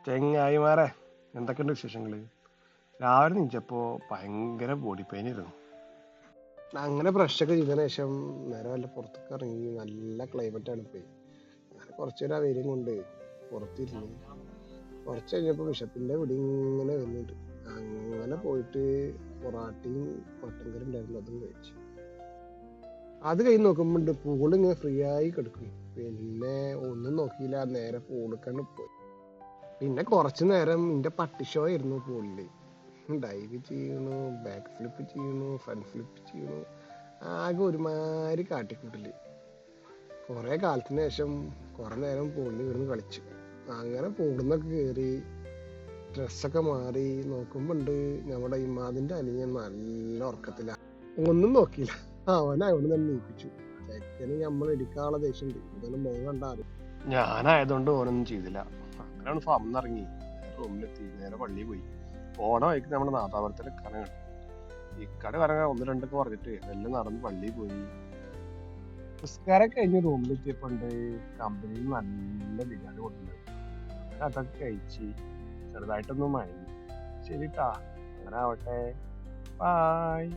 ചെങ്ങായിമാരെ, എന്തൊക്കെയുണ്ട് വിശേഷങ്ങള്? രാവിലെ നീച്ചപ്പോ ഭയങ്കര ബോഡി പെയിൻ ആയിരുന്നു. അങ്ങനെ ബ്രഷൊക്കെ ചെയ്തതിനു ശേഷം നേരെ വല്ല പുറത്തൊക്കെ ഇറങ്ങി. നല്ല ക്ലൈമറ്റ് ആണ് ഇപ്പൊ. അങ്ങനെ കുറച്ചേരം ആ വെയിലും കൊണ്ട് പുറത്തിരുന്നു. കുറച്ച് കഴിഞ്ഞപ്പോ വിശപ്പിന്റെ പിടി ഇങ്ങനെ വരുന്നുണ്ട്. അങ്ങനെ പോയിട്ട് പൊറാട്ടയും മട്ടൻ കറി ഉണ്ടായിരുന്നു, അതും കഴിച്ചു. അത് കഴിഞ്ഞ് നോക്കുമ്പോണ്ട് പൂള് ഇങ്ങനെ ഫ്രീ ആയി കിടക്കുന്നു. പിന്നെ ഒന്നും നോക്കിയില്ല, നേരെ പൂളിക്കാണ്ട് പോയി. പിന്നെ കുറച്ചു നേരം എന്റെ പട്ടി ഷോ ആയിരുന്നു പൂളില്. ഡൈവ് ചെയ്യണു, ബാക്ക് ഫ്ലിപ്പ് ചെയ്യണു, ഫ്രണ്ട് ഫ്ലിപ്പ് ചെയ്യണു, ആകെ ഒരുമാതിരി കാട്ടിക്കൂട്ടല്. കുറെ കാലത്തിന് ശേഷം കുറെ നേരം പൂളിൽ ഇരുന്ന് കളിച്ചു. അങ്ങനെ പൂളിന്നൊക്കെ കയറി ഡ്രസ്സൊക്കെ മാറി നോക്കുമ്പോണ്ട് നമ്മുടെ ഇമാദിന്റെ അനിയൻ നല്ല ഉറക്കത്തില. ഒന്നും നോക്കിയില്ല, അവനെ അവിടെ തന്നെ നീപ്പിച്ചു. ചെക്കന് നമ്മൾ എടുക്കാനുള്ള ദേഷ്യണ്ട്, ഇതൊന്നും മുഖം കണ്ടാ അറിയും. ഞാനായതുകൊണ്ട് ഓനൊന്നും ചെയ്തില്ല. അങ്ങനെയാണ് ഫാമിൽ നിന്ന് ഇറങ്ങി റൂമിലെത്തി, നേരെ പള്ളിയിൽ പോയി. പോണ വഴിക്ക് നമ്മുടെ നാദാപുരത്തിലെ കറ കണ്ടു. ഈ കട കറങ്ങാൻ ഒന്ന് രണ്ടൊക്കെ പറഞ്ഞിട്ട് എല്ലാം നടന്ന് പള്ളിയിൽ പോയി. നിസ്കാരം കഴിഞ്ഞ് റൂമിലെത്തിയപ്പോണ്ട് കമ്പനിയിൽ നല്ല ബിരിയാണി കൊടുക്കുന്നത്. അങ്ങനെ അതൊക്കെ കഴിച്ച് ചെറുതായിട്ടൊന്നും മയങ്ങി. ശരിട്ടാ, അങ്ങനെ ആവട്ടെ. ബായ്.